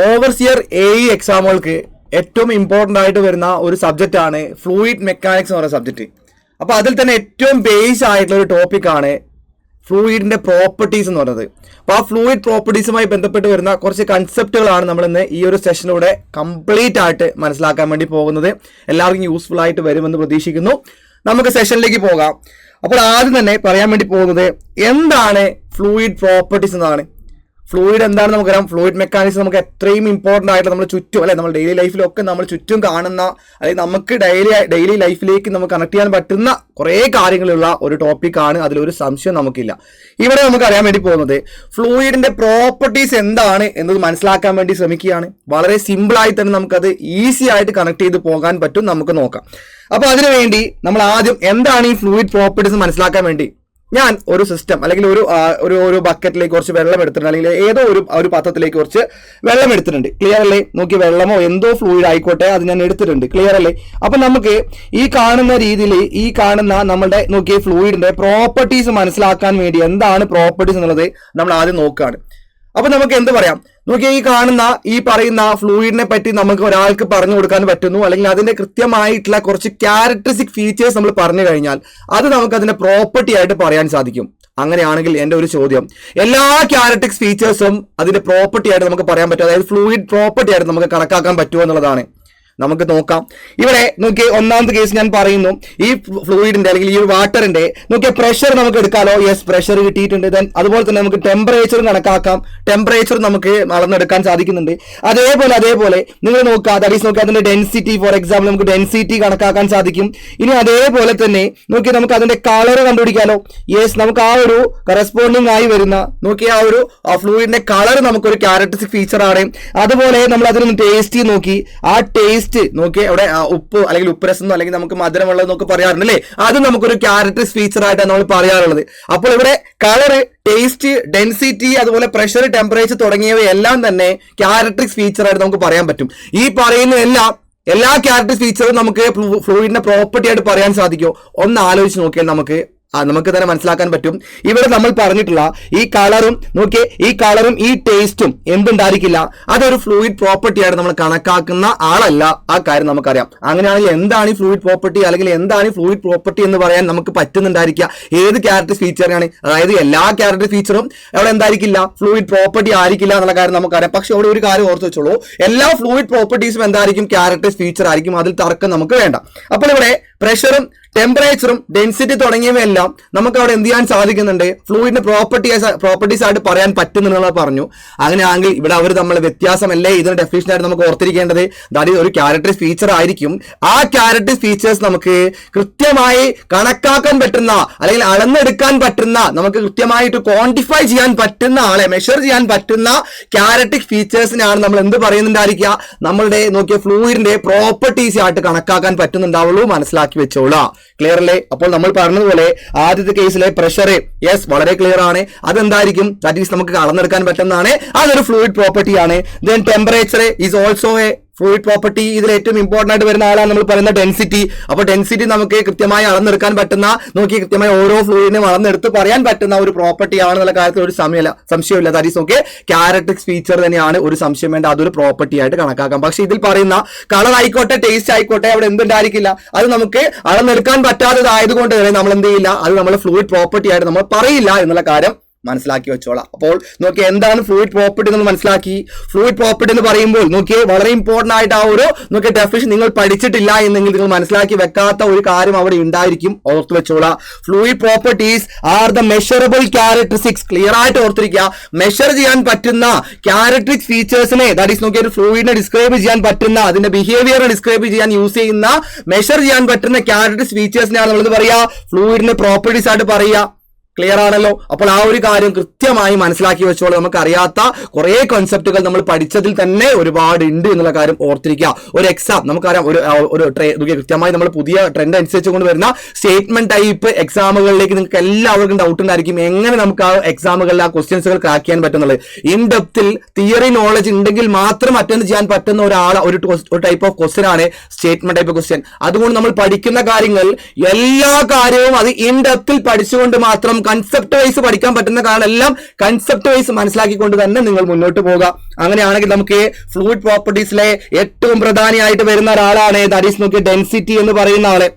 Overseer AE എക്സാമുകൾക്ക് ഏറ്റവും important ആയിട്ട് വരുന്ന ഒരു സബ്ജക്റ്റ് ആണ് ഫ്ലൂയിഡ് മെക്കാനിക്സ് എന്ന് പറയുന്ന സബ്ജക്റ്റ്. അപ്പോൾ അതിൽ തന്നെ ഏറ്റവും ബേസ് ആയിട്ടുള്ള ഒരു ടോപ്പിക്കാണ് ഫ്ലൂയിഡിന്റെ പ്രോപ്പർട്ടീസ് എന്ന് പറയുന്നത്. അപ്പോൾ ആ ഫ്ലൂയിഡ് പ്രോപ്പർട്ടീസുമായി ബന്ധപ്പെട്ട് വരുന്ന കുറച്ച് കൺസെപ്റ്റുകളാണ് നമ്മൾ ഇന്ന് ഈ ഒരു സെഷനിലൂടെ കംപ്ലീറ്റ് ആയിട്ട് മനസ്സിലാക്കാൻ വേണ്ടി പോകുന്നത്. എല്ലാവർക്കും യൂസ്ഫുൾ ആയിട്ട് വരുമെന്ന് പ്രതീക്ഷിക്കുന്നു. നമുക്ക് സെഷനിലേക്ക് പോകാം. അപ്പോൾ ആദ്യം തന്നെ പറയാൻ വേണ്ടി പോകുന്നത് എന്താണ് ഫ്ലൂയിഡ് പ്രോപ്പർട്ടീസ് എന്നാണ്. ഫ്ലൂയിഡ് എന്താണെന്ന് നമുക്കറിയാം. ഫ്ലൂയിഡ് മെക്കാനിക്സ് നമുക്ക് എത്രയും ഇമ്പോർട്ടൻ്റ് ആയിട്ട് നമ്മൾ ചുറ്റും അല്ലെ, നമ്മൾ ഡെയിലി ലൈഫിലൊക്കെ നമ്മൾ ചുറ്റും കാണുന്ന അല്ലെങ്കിൽ നമുക്ക് ഡെയിലി ലൈഫിലേക്ക് നമുക്ക് കണക്ട് ചെയ്യാൻ പറ്റുന്ന കുറേ കാര്യങ്ങളുള്ള ഒരു ടോപ്പിക്കാണ്. അതിലൊരു സംശയം നമുക്കില്ല. ഇവിടെ നമുക്ക് അറിയാൻ വേണ്ടി പോകുന്നത് ഫ്ലൂയിഡിന്റെ പ്രോപ്പർട്ടീസ് എന്താണ് എന്നത് മനസ്സിലാക്കാൻ വേണ്ടി ശ്രമിക്കുകയാണ്. വളരെ സിമ്പിളായി തന്നെ നമുക്കത് ഈസി ആയിട്ട് കണക്ട് ചെയ്ത് പോകാൻ പറ്റും. നമുക്ക് നോക്കാം. അപ്പോൾ അതിനുവേണ്ടി നമ്മൾ ആദ്യം എന്താണ് ഈ ഫ്ലൂയിഡ് പ്രോപ്പർട്ടീസ് മനസ്സിലാക്കാൻ വേണ്ടി ഞാൻ ഒരു സിസ്റ്റം അല്ലെങ്കിൽ ഒരു ബക്കറ്റിലേക്ക് കുറച്ച് വെള്ളം എടുത്തിട്ടുണ്ട്, അല്ലെങ്കിൽ ഏതോ ഒരു പാത്രത്തിലേക്ക് കുറച്ച് വെള്ളം എടുത്തിട്ടുണ്ട്. ക്ലിയർ അല്ലേ? നോക്കി, വെള്ളമോ എന്തോ ഫ്ലൂയിഡ് ആയിക്കോട്ടെ, അത് ഞാൻ എടുത്തിട്ടുണ്ട്. ക്ലിയർ അല്ലേ? അപ്പൊ നമുക്ക് ഈ കാണുന്ന രീതിയിൽ ഈ കാണുന്ന നമ്മുടെ നോക്കിയ ഫ്ലൂയിഡിന്റെ പ്രോപ്പർട്ടീസ് മനസ്സിലാക്കാൻ വേണ്ടി എന്താണ് പ്രോപ്പർട്ടീസ് എന്നുള്ളത് നമ്മൾ ആദ്യം നോക്കുകയാണ്. അപ്പൊ നമുക്ക് എന്ത് പറയാം? നോക്കിയാൽ ഈ പറയുന്ന ഫ്ലൂയിഡിനെ പറ്റി നമുക്ക് ഒരാൾക്ക് പറഞ്ഞു കൊടുക്കാൻ പറ്റുന്നു, അല്ലെങ്കിൽ അതിന്റെ കൃത്യമായിട്ടുള്ള കുറച്ച് ക്യാരക്ടറിസ്റ്റിക് ഫീച്ചേഴ്സ് നമ്മൾ പറഞ്ഞു കഴിഞ്ഞാൽ അത് നമുക്ക് അതിന്റെ പ്രോപ്പർട്ടി ആയിട്ട് പറയാൻ സാധിക്കും. അങ്ങനെയാണെങ്കിൽ എന്റെ ഒരു ചോദ്യം, എല്ലാ ക്യാരക്ടറിസ്റ്റിക് ഫീച്ചേഴ്സും അതിന്റെ പ്രോപ്പർട്ടി ആയിട്ട് നമുക്ക് പറയാൻ പറ്റും, അതായത് ഫ്ലൂയിഡ് പ്രോപ്പർട്ടി ആയിട്ട് നമുക്ക് കണക്കാക്കാൻ പറ്റുമോ എന്നുള്ളതാണ്. നമുക്ക് നോക്കാം. ഇവിടെ നോക്കിയ ഒന്നാമത്തെ കേസ് ഞാൻ പറയുന്നു, ഈ ഫ്ലൂയിഡിന്റെ അല്ലെങ്കിൽ ഈ വാട്ടറിന്റെ നോക്കിയ പ്രഷർ നമുക്ക് എടുക്കാലോ. യെസ്, പ്രഷർ കിട്ടിയിട്ടുണ്ട്. ദെൻ അതുപോലെ തന്നെ നമുക്ക് ടെമ്പറേച്ചർ കണക്കാക്കാം. ടെമ്പറേച്ചർ നമുക്ക് അളന്നെടുക്കാൻ സാധിക്കുന്നുണ്ട്. അതേപോലെ നിങ്ങൾ നോക്കുക, ദാറ്റ് ഈസ് നോക്കുക അതിന്റെ ഡെൻസിറ്റി. ഫോർ എക്സാമ്പിൾ നമുക്ക് ഡെൻസിറ്റി കണക്കാക്കാൻ സാധിക്കും. ഇനി അതേപോലെ തന്നെ നോക്കി നമുക്ക് അതിന്റെ കളർ കണ്ടുപിടിക്കാലോ. യെസ്, നമുക്ക് ആ ഒരു കറസ്പോണ്ടിങ് ആയി വരുന്ന നോക്കിയ ആ ഫ്ലൂയിഡിന്റെ കളർ നമുക്കൊരു ക്യാരക്ടറിസ്റ്റിക് ഫീച്ചർ ആണ്. അതുപോലെ നമ്മൾ അതിനൊന്ന് ടേസ്റ്റ് നോക്കി, ആ ടേസ്റ്റ് നോക്കിയാൽ അവിടെ ഉപ്പ് അല്ലെങ്കിൽ ഉപ്പുരസം അല്ലെങ്കിൽ നമുക്ക് മധുരമുള്ളത് എന്നൊക്കെ പറയാറുണ്ട് അല്ലേ, അത് നമുക്കൊരു ക്യാരക്ടറിസ്റ്റിക് ഫീച്ചർ ആയിട്ടാണ് നമ്മൾ പറയാറുള്ളത്. അപ്പോൾ ഇവിടെ കളറ്, ടേസ്റ്റ്, ഡെൻസിറ്റി, അതുപോലെ പ്രഷർ, ടെമ്പറേച്ചർ തുടങ്ങിയവയെല്ലാം തന്നെ ക്യാരക്ടറിസ്റ്റിക് ഫീച്ചർ ആയിട്ട് നമുക്ക് പറയാൻ പറ്റും. ഈ പറയുന്ന എല്ലാ ക്യാരക്ടറിസ്റ്റിക് ഫീച്ചറും നമുക്ക് ഫ്ലൂയിഡിന്റെ പ്രോപ്പർട്ടി ആയിട്ട് പറയാൻ സാധിക്കുമോ? ഒന്ന് ആലോചിച്ച് നോക്കിയാൽ നമുക്ക് തന്നെ മനസ്സിലാക്കാൻ പറ്റും. ഇവിടെ നമ്മൾ പറഞ്ഞിട്ടുള്ള ഈ കളറും നോക്കിയേ, ഈ കളറും ഈ ടേസ്റ്റും എന്തുണ്ടായിരിക്കില്ല, അതൊരു ഫ്ലൂയിഡ് പ്രോപ്പർട്ടി ആയിട്ട് നമ്മൾ കണക്കാക്കുന്ന ആളല്ല. ആ കാര്യം നമുക്കറിയാം. അങ്ങനെയാണെങ്കിൽ എന്താണ് ഈ ഫ്ലൂയിഡ് പ്രോപ്പർട്ടി, അല്ലെങ്കിൽ എന്താണ് ഈ ഫ്ലൂയിഡ് പ്രോപ്പർട്ടി എന്ന് പറയാൻ നമുക്ക് പറ്റുന്നുണ്ടായിരിക്കുക? ഏത് ക്യാരക്ടർ ഫീച്ചറാണ്? അതായത് എല്ലാ ക്യാരക്ടർ ഫീച്ചറും അവിടെ എന്തായിരിക്കില്ല, ഫ്ലൂയിഡ് പ്രോപ്പർട്ടി ആയിരിക്കില്ല എന്നുള്ള കാര്യം നമുക്കറിയാം. പക്ഷെ അവിടെ ഒരു കാര്യം ഓർത്ത് വെച്ചോളൂ, എല്ലാ ഫ്ലൂയിഡ് പ്രോപ്പർട്ടീസും എന്തായിരിക്കും, ക്യാരക്ടർ ഫീച്ചർ ആയിരിക്കും. അതിൽ തർക്കം നമുക്ക് വേണ്ട. അപ്പോൾ ഇവിടെ പ്രഷറും ടെമ്പറേച്ചറും ഡെൻസിറ്റി തുടങ്ങിയവയെല്ലാം നമുക്ക് അവിടെ എന്ത് ചെയ്യാൻ സാധിക്കുന്നുണ്ട്, ഫ്ലൂയിഡിന്റെ പ്രോപ്പർട്ടീസ് ആയിട്ട് പറയാൻ പറ്റുന്നുണ്ടെന്ന് പറഞ്ഞു. അങ്ങനെയാണെങ്കിൽ ഇവിടെ അവർ നമ്മൾ വ്യത്യാസമല്ലേ ഇതിന്റെ ഡെഫിനിഷൻ ആയിട്ട് നമുക്ക് ഓർത്തിരിക്കേണ്ടത്. അതായത് ഒരു ക്യാരക്ടറിസ്റ്റിക് ഫീച്ചർ ആയിരിക്കും. ആ ക്യാരക്ടറിസ്റ്റിക് ഫീച്ചേഴ്സ് നമുക്ക് കൃത്യമായി കണക്കാക്കാൻ പറ്റുന്ന അല്ലെങ്കിൽ അളന്നെടുക്കാൻ പറ്റുന്ന, നമുക്ക് കൃത്യമായിട്ട് ക്വാണ്ടിഫൈ ചെയ്യാൻ പറ്റുന്ന ആളെ മെഷർ ചെയ്യാൻ പറ്റുന്ന ക്യാരക്ടറിസ്റ്റിക് ഫീച്ചേഴ്സിനാണ് നമ്മൾ എന്ത് പറയുന്നുണ്ടായിരിക്കുക, നമ്മളുടെ നോക്കിയ ഫ്ലൂയിഡിന്റെ പ്രോപ്പർട്ടീസ് ആയിട്ട് കണക്കാക്കാൻ പറ്റുന്നുണ്ടാവുള്ളൂ. മനസ്സിലാക്കി വെച്ചോളാം. ക്ലിയർ അല്ലേ? അപ്പോൾ നമ്മൾ പറഞ്ഞതുപോലെ ആദ്യത്തെ കേസിലെ പ്രഷർ, യെസ്, വളരെ ക്ലിയർ ആണ്. അതെന്തായിരിക്കും, ദാറ്റ് ഈസ് നമുക്ക് അളന്നെടുക്കാൻ പറ്റുന്നതാണ്. അതൊരു ഫ്ലൂയിഡ് പ്രോപ്പർട്ടി ആണ്. Then temperature is also A fluid property. ഇതിൽ ഏറ്റവും ഇമ്പോർട്ടന്റ് ആയിട്ട് വരുന്ന ആളാണ് നമ്മൾ പറയുന്ന ഡെൻസിറ്റി. അപ്പോൾ ഡെൻസിറ്റി നമുക്ക് കൃത്യമായി അളന്നെടുക്കാൻ പറ്റുന്ന, നോക്കി കൃത്യമായി ഓരോ ഫ്ലൂയിഡിനെയും അളന്നെടുത്ത് പറയാൻ പറ്റുന്ന ഒരു പ്രോപ്പർട്ടി ആണെന്നുള്ള കാര്യത്തിൽ ഒരു സംശയമില്ല. That is okay, characteristic feature തന്നെയാണ്, ഒരു സംശയം വേണ്ട, അതൊരു പ്രോപ്പർട്ടി ആയിട്ട് കണക്കാക്കാം. പക്ഷെ ഇതിൽ പറയുന്ന കളർ ആയിക്കോട്ടെ, ടേസ്റ്റ് ആയിക്കോട്ടെ, അവിടെ എന്തുണ്ടായിരിക്കില്ല, അത് നമുക്ക് അളന്നെടുക്കാൻ പറ്റാത്തതായതുകൊണ്ട് തന്നെ നമ്മൾ എന്ത് ചെയ്യില്ല, അത് നമ്മൾ ഫ്ലൂയിഡ് പ്രോപ്പർട്ടി ആയിട്ട് നമ്മൾ പറയില്ല എന്നുള്ള കാര്യം മനസ്സിലാക്കി വെച്ചോളാം. അപ്പോൾ നോക്കിയേ, എന്താണ് ഫ്ലൂയിഡ് പ്രോപ്പർട്ടി എന്ന് മനസ്സിലാക്കി. ഫ്ലൂയിഡ് പ്രോപ്പർട്ടി എന്ന് പറയുമ്പോൾ നോക്കിയേ, വളരെ ഇമ്പോർട്ടന്റ് ആയിട്ട് ആ ഒരു നോക്കിയ ഡെഫിനിഷൻ നിങ്ങൾ പഠിച്ചിട്ടില്ല എന്നെങ്കിൽ നിങ്ങൾ മനസ്സിലാക്കി വെക്കാത്ത ഒരു കാര്യം അവിടെ ഉണ്ടായിരിക്കും. ഓർത്തു വെച്ചോളാം. Fluid properties are the measurable characteristics. Clear ആയിട്ട് ഓർത്തിരിക്കുക. മെഷർ ചെയ്യാൻ പറ്റുന്ന ക്യാരക്ടറിസ്റ്റിക് ഫീച്ചേഴ്സിനെ, ദാറ്റ് ഈസ് നോക്കിയ ഒരു ഫ്ലൂയിഡിനെ ഡിസ്ക്രൈബ് ചെയ്യാൻ പറ്റുന്ന, അതിന്റെ ബിഹേവിയർ ഡിസ്ക്രൈബ് ചെയ്യാൻ യൂസ് ചെയ്യുന്ന, മെഷർ ചെയ്യാൻ പറ്റുന്ന ക്യാരക്ടറിസ്റ്റിക് ഫീച്ചേഴ്സിനെയാണ് നമ്മൾ പറയുക, ഫ്ലൂയിഡിന്റെ പ്രോപ്പർട്ടീസ് ആയിട്ട് പറയുക. ക്ലിയർ ആണല്ലോ? അപ്പോൾ ആ ഒരു കാര്യം കൃത്യമായി മനസ്സിലാക്കി വെച്ചോളൂ. നമുക്ക് അറിയാത്ത കുറെ കോൺസെപ്റ്റുകൾ നമ്മൾ പഠിച്ചതിൽ തന്നെ ഒരുപാട് ഉണ്ട് എന്നുള്ള കാര്യം ഓർത്തിരിക്കുക. ഒരു എക്സാം നമുക്കറിയാം, ഒരു കൃത്യമായി നമ്മൾ പുതിയ ട്രെൻഡ് അനുസരിച്ച് കൊണ്ട് വരുന്ന സ്റ്റേറ്റ്മെന്റ് ടൈപ്പ് എക്സാമുകളിലേക്ക് നിങ്ങൾക്ക് എല്ലാവർക്കും ഡൗട്ട് ഉണ്ടായിരിക്കും, എങ്ങനെ നമുക്ക് ആ എക്സാമുകളിൽ ആ ക്വസ്റ്റ്യൻസുകൾ ക്രാക്ക് ചെയ്യാൻ പറ്റുന്നുള്ളത്. ഇൻ ഡെപ്തിൽ തിയറി നോളജ് ഉണ്ടെങ്കിൽ മാത്രം അറ്റൻഡ് ചെയ്യാൻ പറ്റുന്ന ഒരു ടൈപ്പ് ഓഫ് ക്വസ്റ്റ്യൻ ആണ് സ്റ്റേറ്റ്മെന്റ് ടൈപ്പ് ക്വസ്റ്റ്യൻ. അതുകൊണ്ട് നമ്മൾ പഠിക്കുന്ന കാര്യങ്ങൾ എല്ലാ കാര്യവും അത് ഇൻ ഡെപ്തിൽ പഠിച്ചുകൊണ്ട് മാത്രം കൺസെപ്റ്റ് വൈസ് പഠിക്കാൻ പറ്റുന്ന കാരണം എല്ലാം കൺസെപ്റ്റ് വൈസ് മനസ്സിലാക്കിക്കൊണ്ട് തന്നെ നിങ്ങൾ മുന്നോട്ട് പോകുക. അങ്ങനെയാണെങ്കിൽ നമുക്ക് ഫ്ലൂയിഡ് പ്രോപ്പർട്ടീസിലെ ഏറ്റവും പ്രധാനിയായിട്ട് വരുന്ന ഒരാളാണ് ദാറ്റ് ഈസ് നോക്കിയ ഡെൻസിറ്റി എന്ന് പറയുന്ന ആള്.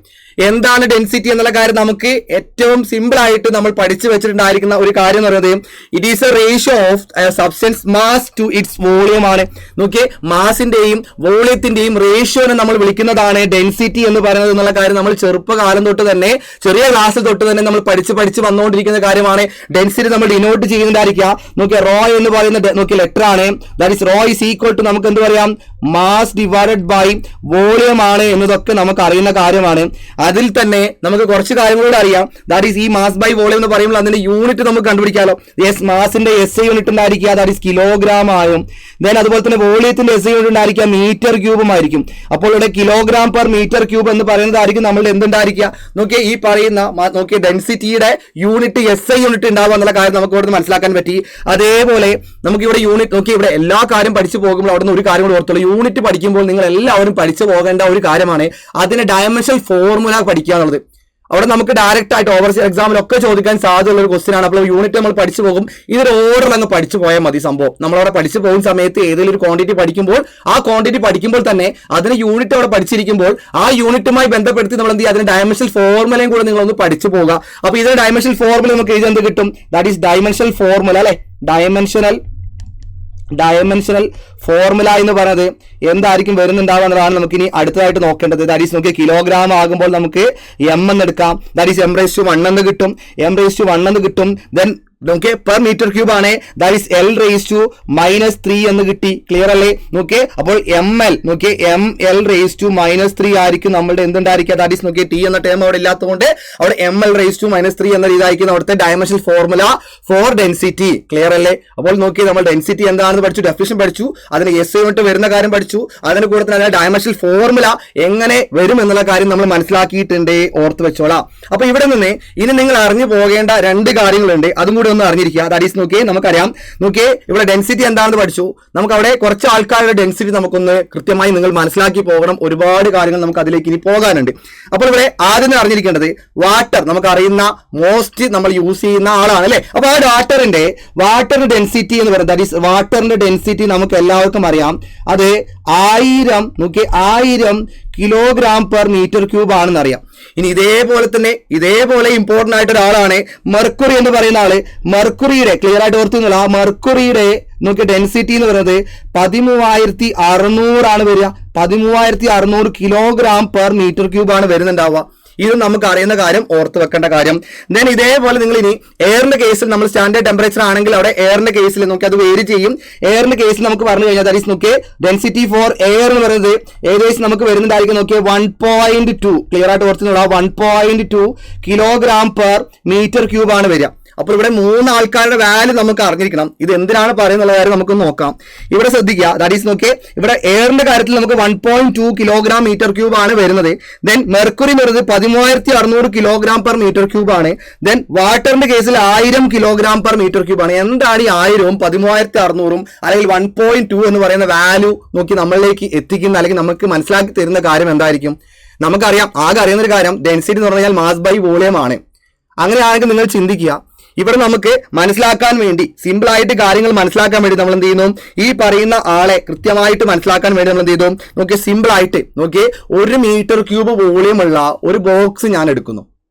എന്താണ് ഡെൻസിറ്റി എന്നുള്ള കാര്യം നമുക്ക് ഏറ്റവും സിമ്പിൾ ആയിട്ട് നമ്മൾ പഠിച്ചു വെച്ചിട്ടുണ്ടായിരിക്കുന്ന ഒരു കാര്യം എന്ന് പറയുന്നത് it is a ratio of substance mass to its volume ആണ്. നോക്കിയേ, മാസിന്റെയും വോളിയത്തിന്റെയും റേഷ്യോനെ നമ്മൾ വിളിക്കുന്നതാണ് ഡെൻസിറ്റി എന്ന് പറയുന്നത് എന്നുള്ള കാര്യം നമ്മൾ ചെറുപ്പകാലം തൊട്ട് തന്നെ, ചെറിയ ക്ലാസ്സിൽ തൊട്ട് തന്നെ നമ്മൾ പഠിച്ച് വന്നുകൊണ്ടിരിക്കുന്ന കാര്യമാണ്. ഡെൻസിറ്റി നമ്മൾ ഡിനോട്ട് ചെയ്യുന്നതായിരിക്കുക. നോക്കിയ റോ എന്ന് പറയുന്ന നോക്കിയ ലെറ്റർ ആണ്. That is rho is equal to നമുക്ക് എന്ത് പറയാം, മാസ് ഡിവൈഡഡ് ബൈ വോളിയം ആണ് എന്നതൊക്കെ നമുക്ക് അറിയുന്ന കാര്യമാണ്. അതിൽ തന്നെ നമുക്ക് കുറച്ച് കാര്യങ്ങളോട് അറിയാം. ദാറ്റ് ഈസ് ഈ മാസ് ബൈ വോളിയം എന്ന് പറയുമ്പോൾ അതിന്റെ യൂണിറ്റ് നമുക്ക് കണ്ടുപിടിക്കാമല്ലോ. യെസ്, മാസിന്റെ SI യൂണിറ്റ് ഉണ്ടായിരിക്കുക, ദാറ്റ് ഈസ് കിലോഗ്രാം ആയും. ദെൻ അതുപോലെ തന്നെ വോളിയത്തിന്റെ SI യൂണിറ്റ് ഉണ്ടായിരിക്കുക മീറ്റർ ക്യൂബും ആയിരിക്കും. അപ്പോൾ ഇവിടെ കിലോഗ്രാം പെർ മീറ്റർ ക്യൂബ് എന്ന് പറയുന്നതായിരിക്കും നമ്മളുടെ എന്തുണ്ടായിരിക്കുക. നോക്കിയേ, ഈ പറയുന്ന നോക്കിയ ഡെൻസിറ്റിയുടെ യൂണിറ്റ് SI യൂണിറ്റ് ഉണ്ടാവുക എന്നുള്ള കാര്യം നമുക്ക് ഇവിടെ മനസ്സിലാക്കാൻ പറ്റി. അതേപോലെ നമുക്ക് ഇവിടെ യൂണിറ്റ് നോക്കി, ഇവിടെ എല്ലാ കാര്യം പഠിച്ചു പോകുമ്പോൾ അവിടെ നിന്ന് ഒരു കാര്യം കൂടി ഓർത്തുള്ളൂ. യൂണിറ്റ് പഠിക്കുമ്പോൾ നിങ്ങൾ എല്ലാവരും പഠിച്ചു പോകേണ്ട ഒരു കാര്യമാണ് അതിന്റെ ഡയമെൻഷൻ ഫോർമുല പഠിക്കുക എന്നുള്ളത്. അവിടെ നമുക്ക് ഡയറക്റ്റ് ആയിട്ട് ഓവർസീസ് എക്സാമിലൊക്കെ ചോദിക്കാൻ സാധ്യതയുള്ള ഒരു ക്വസ്റ്റ്യൻ ആണ്. അപ്പോൾ യൂണിറ്റ് നമ്മൾ പഠിച്ചു പോകും. ഇതൊരു ഓർഡറിൽ അങ്ങ് പഠിച്ചു പോയാൽ മതി. സംഭവം നമ്മളവിടെ പഠിച്ചു പോകുന്ന സമയത്ത് ഏതെങ്കിലും ഒരു ക്വാണ്ടിറ്റി പഠിക്കുമ്പോൾ ആ ക്വാണ്ടിറ്റി പഠിക്കുമ്പോൾ തന്നെ അതിന് യൂണിറ്റ് അവിടെ പഠിച്ചിരിക്കുമ്പോൾ ആ യൂണിറ്റുമായി ബന്ധപ്പെടുത്തി നമ്മൾ എന്ത് ചെയ്യുക, അതിന് ഡയമെൻഷണൽ ഫോർമുലയും കൂടെ നിങ്ങളൊന്ന് പഠിച്ചു പോകുക. അപ്പോൾ ഇതിന് ഡയമെൻഷണൽ ഫോർമുല നമുക്ക് എഴുതി എന്ത് കിട്ടും, ദാറ്റ് ഈസ് ഡയമെൻഷണൽ ഫോർമുല അല്ലെ. ഡയമെൻഷണൽ ഫോർമുല എന്ന് പറയുന്നത് എന്തായിരിക്കും വരുന്നുണ്ടാവുക എന്നതാണ് നമുക്ക് ഇനി അടുത്തതായിട്ട് നോക്കേണ്ടത്. ദാറ്റ് ഈസ് നോക്കിയ കിലോഗ്രാം ആകുമ്പോൾ നമുക്ക് M എന്ന് എടുക്കാം. ദാറ്റ് ഈസ് M⁻1 എന്ന് കിട്ടും. M⁻1 എന്ന് കിട്ടും. ദെൻ നോക്കിയേ, പെർ മീറ്റർ ക്യൂബ് ആണ്. ദാറ്റ് ഈസ് L⁻³ എന്ന് കിട്ടി. ക്ലിയർ അല്ലേ? നോക്കിയേ, അപ്പോൾ ML നോക്കിയേ ML⁻³ ആയിരിക്കും നമ്മളുടെ എന്തുണ്ടായിരിക്കുക. ദാറ്റ് ഈസ് നോക്കിയേ T എന്ന ടേം അവിടെ ഇല്ലാത്തതുകൊണ്ട് അവിടെ ML⁻³ എന്ന ഇതായിരിക്കും അവിടുത്തെ dimensional formula for density. Clear അല്ലേ? അപ്പോൾ നോക്കി, നമ്മൾ ഡെൻസിറ്റി എന്താണെന്ന് പഠിച്ചു, ഡെഫിനിഷൻ പഠിച്ചു, അതിന് SI യൂണിറ്റ് വരുന്ന കാര്യം പഠിച്ചു, അതിന് കൂടെ തന്നെ ഡയമെൻഷണൽ ഫോർമുല എങ്ങനെ വരും എന്നുള്ള കാര്യം നമ്മൾ മനസ്സിലാക്കിയിട്ടുണ്ട്. ഓർത്ത് വെച്ചോളാം. അപ്പൊ ഇവിടെ നിന്ന് ഇനി നിങ്ങൾ അറിഞ്ഞു പോകേണ്ട രണ്ട് കാര്യങ്ങളുണ്ട്, അതും കൂടി ഒന്ന് അറിഞ്ഞിരിക്കുക. ദാറ്റ് ഈസ് നോക്കിയേ, നമുക്കറിയാം നോക്കിയേ ഇവിടെ ഡെൻസിറ്റി എന്താണെന്ന് പഠിച്ചു. നമുക്ക് അവിടെ കുറച്ച് ആൾക്കാരുടെ ഡെൻസിറ്റി നമുക്കൊന്ന് കൃത്യമായി നിങ്ങൾ മനസ്സിലാക്കി പോകണം. ഒരുപാട് കാര്യങ്ങൾ നമുക്ക് അതിലേക്ക് ഇനി പോകാനുണ്ട്. അപ്പോൾ ഇവിടെ ആദ്യം അറിഞ്ഞിരിക്കേണ്ടത് വാട്ടർ, നമുക്ക് അറിയുന്ന മോസ്റ്റ് നമ്മൾ യൂസ് ചെയ്യുന്ന ആളാണ് അല്ലെ. അപ്പൊ ആ വാട്ടറിന്റെ ഡെൻസിറ്റി എന്ന് പറയുന്നത്, ദാറ്റ് ഈസ് വാട്ടറിന്റെ ഡെൻസിറ്റി നമുക്ക് എല്ലാവർക്കും അറിയാം. അത് 1000 കിലോഗ്രാം പെർ മീറ്റർ ക്യൂബ് ആണെന്ന് അറിയാം. ഇനി ഇതേപോലെ ഇമ്പോർട്ടന്റ് ആയിട്ട് ഒരാളാണ് മെർക്കുറി എന്ന് പറയുന്ന ആള്. മെർക്കുറിയുടെ ക്ലിയർ ആയിട്ട് ഓർത്തുന്നില്ല, ആ മെർക്കുറിയുടെ നോക്കിയ ഡെൻസിറ്റി എന്ന് പറയുന്നത് 13600 ആണ് വരിക. 13600 കിലോഗ്രാം പെർ മീറ്റർ ക്യൂബ് ആണ് വരുന്നുണ്ടാവുക. ഇത് നമുക്ക് അറിയുന്ന കാര്യം, ഓർത്ത് വെക്കേണ്ട കാര്യം. ദെൻ ഇതേപോലെ നിങ്ങൾ ഇനി എയറിന്റെ കേസിൽ നമ്മൾ സ്റ്റാൻഡേർഡ് ടെമ്പറേച്ചർ ആണെങ്കിൽ അവിടെ എയറിന്റെ കേസിൽ നോക്കി അത് വേരി ചെയ്യും. എയറിന്റെ കേസിൽ നമുക്ക് പറഞ്ഞു കഴിഞ്ഞാൽ ദാറ്റ് ഈസ് നോക്കിയേ ഡെൻസിറ്റി ഫോർ എയർ എന്ന് പറയുന്നത് ഏകദേശം നമുക്ക് വരുന്നുണ്ടായിരിക്കും നോക്കിയേ 1.2 ക്ലിയർ ആയിട്ട് ഓർത്തുള്ള 1.2 കിലോഗ്രാം പെർ മീറ്റർ ക്യൂബ് ആണ് വരിക. അപ്പോൾ ഇവിടെ 3 ആൾക്കാരുടെ വാല്യൂ നമുക്ക് അറിഞ്ഞിരിക്കണം. ഇത് എന്തിനാണ് പറയുന്നുള്ള കാര്യം നമുക്ക് നോക്കാം. ഇവിടെ ശ്രദ്ധിക്കുക, ദാറ്റ് ഈസ് നോക്കിയേ ഇവിടെ എയറിന്റെ കാര്യത്തിൽ നമുക്ക് 1.2 കിലോഗ്രാം മീറ്റർ ക്യൂബ് ആണ് വരുന്നത്. ദെൻ മെർക്കുറി വരുന്നത് 13600 കിലോഗ്രാം പെർ മീറ്റർ ക്യൂബ് ആണ്. ദെൻ വാട്ടറിന്റെ കേസിൽ 1000 കിലോഗ്രാം പെർ മീറ്റർ ക്യൂബ് ആണ്. എന്താണ് ഈ 1000ഉം 13600ഉം അല്ലെങ്കിൽ 1.2 എന്ന് പറയുന്ന വാല്യൂ നോക്കി നമ്മളിലേക്ക് എത്തിക്കുന്ന അല്ലെങ്കിൽ നമുക്ക് മനസ്സിലാക്കി തരുന്ന കാര്യം എന്തായിരിക്കും? നമുക്കറിയാം, ആകെ അറിയുന്ന ഒരു കാര്യം ഡെൻസിറ്റി എന്ന് പറഞ്ഞാൽ മാസ് ബൈ വോളിയം ആണ്. അങ്ങനെയാണെങ്കിൽ നിങ്ങൾ ചിന്തിക്കുക, ഇവിടെ നമുക്ക് മനസ്സിലാക്കാൻ വേണ്ടി, സിമ്പിൾ ആയിട്ട് കാര്യങ്ങൾ മനസ്സിലാക്കാൻ വേണ്ടി നമ്മൾ എന്ത് ചെയ്യുന്നു, ഈ പറയുന്ന ആളെ കൃത്യമായിട്ട് മനസ്സിലാക്കാൻ വേണ്ടി നമ്മൾ എന്ത് ചെയ്തു നോക്കിയേ, സിമ്പിൾ ആയിട്ട് നോക്കിയേ 1 മീറ്റർ ക്യൂബ് വോളിയം ഉള്ള ഒരു ബോക്സ് ഞാൻ എടുക്കുന്നു.